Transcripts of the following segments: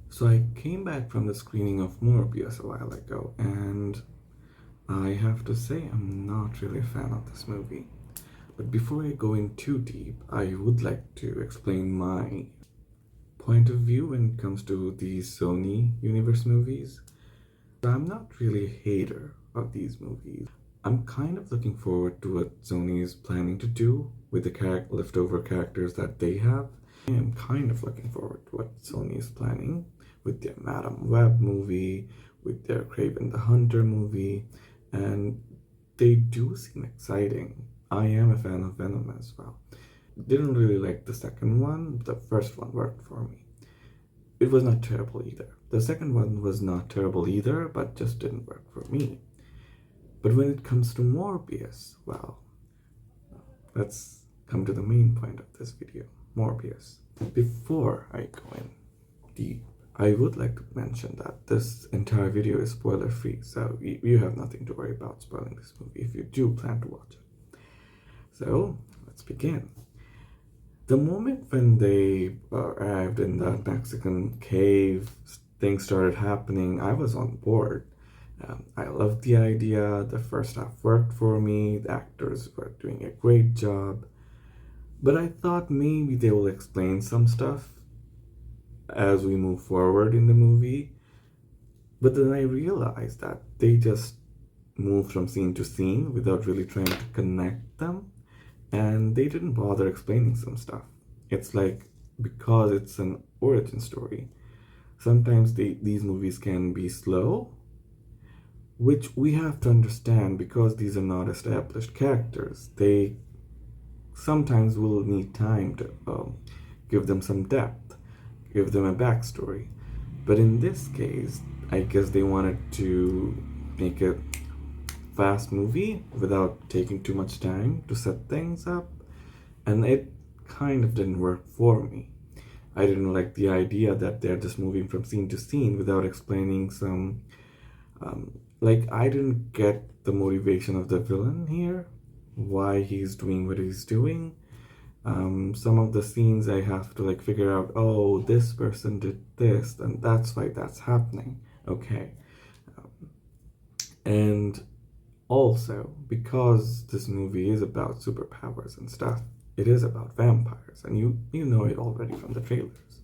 So I came back from the screening of Morbius a while ago, and I have to say I'm not really a fan of this movie. But before I go in too deep, I would like to explain my point of view when it comes to these Sony universe movies. I'm not really a hater of these movies. I'm kind of looking forward to what Sony is planning to do with the leftover characters that they have. I am kind of looking forward to what Sony is planning with their Madam Web movie, with their Craven the Hunter movie, and they do seem exciting. I am a fan of Venom as well. Didn't really like the second one, the first one worked for me. It was not terrible either. The second one was not terrible either, but just didn't work for me. But when it comes to Morbius, well, let's come to the main point of this video, Morbius. Before I go in deep, I would like to mention that this entire video is spoiler free, so you have nothing to worry about spoiling this movie if you do plan to watch it. So, let's begin. The moment when they arrived in the Mexican cave, things started happening, I was on board. I loved the idea, the first half worked for me, the actors were doing a great job. But I thought maybe they will explain some stuff as we move forward in the movie. But then I realized that they just moved from scene to scene without really trying to connect them. And they didn't bother explaining some stuff. It's like, because it's an origin story, sometimes these movies can be slow, which we have to understand because these are not established characters. They sometimes will need time to give them some depth, give them a backstory. But in this case, I guess they wanted to make a fast movie without taking too much time to set things up, and it kind of didn't work for me. I didn't like the idea that they're just moving from scene to scene without explaining some I didn't get the motivation of the villain here, why he's doing what he's doing. Some of the scenes I have to figure out, oh, this person did this, and that's why that's happening. Okay. And also, because this movie is about superpowers and stuff, it is about vampires, and you know it already from the trailers.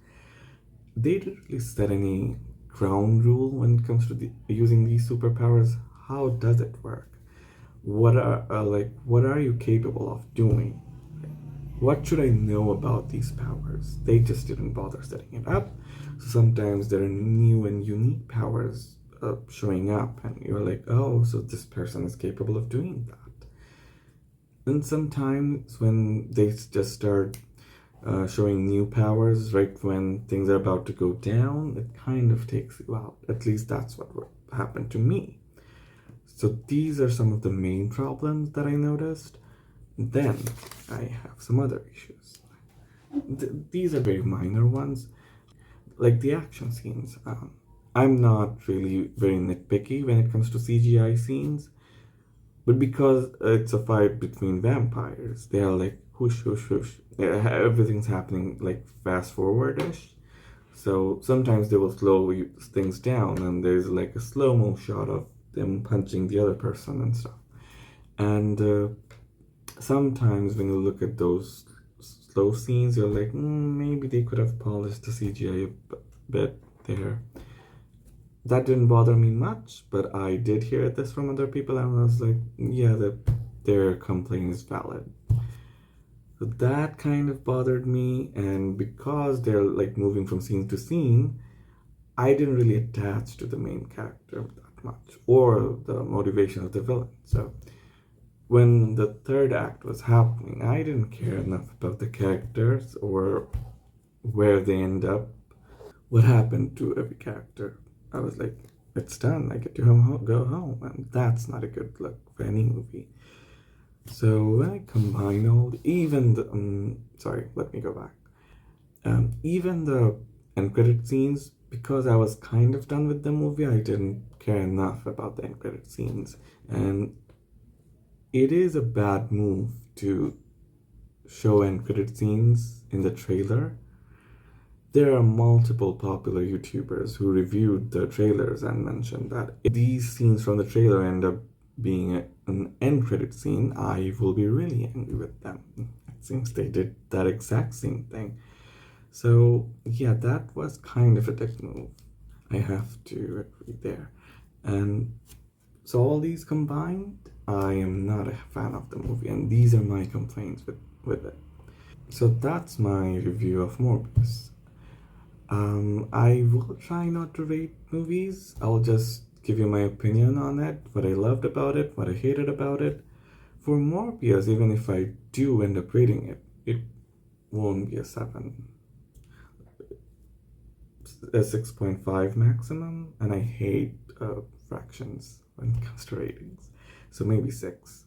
They didn't really set any ground rule when it comes to using these superpowers. How does it work? What are you capable of doing? What should I know about these powers? They just didn't bother setting it up. So sometimes there are new and unique powers showing up, and you're like, oh, so this person is capable of doing that. And sometimes when they just start showing new powers right when things are about to go down, it kind of takes you out. At least that's what happened to me. So these are some of the main problems that I noticed. Then I have some other issues. These are very minor ones, like the action scenes. I'm not really very nitpicky when it comes to CGI scenes, but because it's a fight between vampires, they are like whoosh, whoosh, whoosh. Everything's happening fast forward-ish. So sometimes they will slow things down, and there's a slow-mo shot of them punching the other person and stuff. And sometimes when you look at those slow scenes, you're like, maybe they could have polished the CGI a bit there. That didn't bother me much, but I did hear this from other people, and I was like, yeah, their complaint is valid. So that kind of bothered me, and because they're moving from scene to scene, I didn't really attach to the main character that much, or the motivation of the villain. So when the third act was happening, I didn't care enough about the characters or where they end up, what happened to every character. I was like, it's done. I get to go home, and that's not a good look for any movie. So when I combine all, even the sorry, let me go back. Even the end credit scenes, because I was kind of done with the movie, I didn't care enough about the end credit scenes, and it is a bad move to show end credit scenes in the trailer. there are multiple popular YouTubers who reviewed the trailers and mentioned that if these scenes from the trailer end up being an end credit scene, I will be really angry with them. It seems they did that exact same thing. So yeah, that was kind of a dick move. I have to agree there. And so all these combined, I am not a fan of the movie, and these are my complaints with it. So that's my review of Morbius. I will try not to rate movies. I'll just give you my opinion on it, what I loved about it, what I hated about it. For Morbius, even if I do end up rating it, it won't be a 7, a 6.5 maximum, and I hate fractions when it comes to ratings. So maybe 6.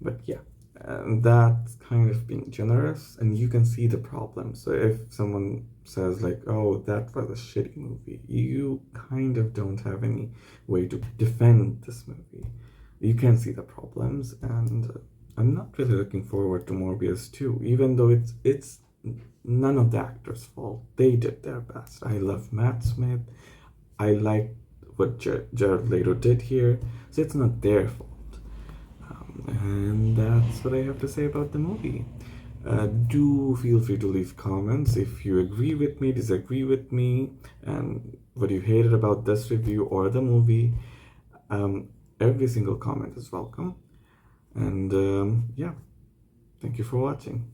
But yeah, and that's kind of being generous, and you can see the problem. So if someone says like, oh, that was a shitty movie, you kind of don't have any way to defend this movie. You can see the problems, and I'm not really looking forward to Morbius 2, even though it's none of the actors' fault. They did their best. I love Matt Smith. I like what Jared Leto did here, so it's not their fault. And that's what I have to say about the movie. Do feel free to leave comments if you agree with me, disagree with me, and what you hated about this review or the movie. Every single comment is welcome. And yeah, thank you for watching.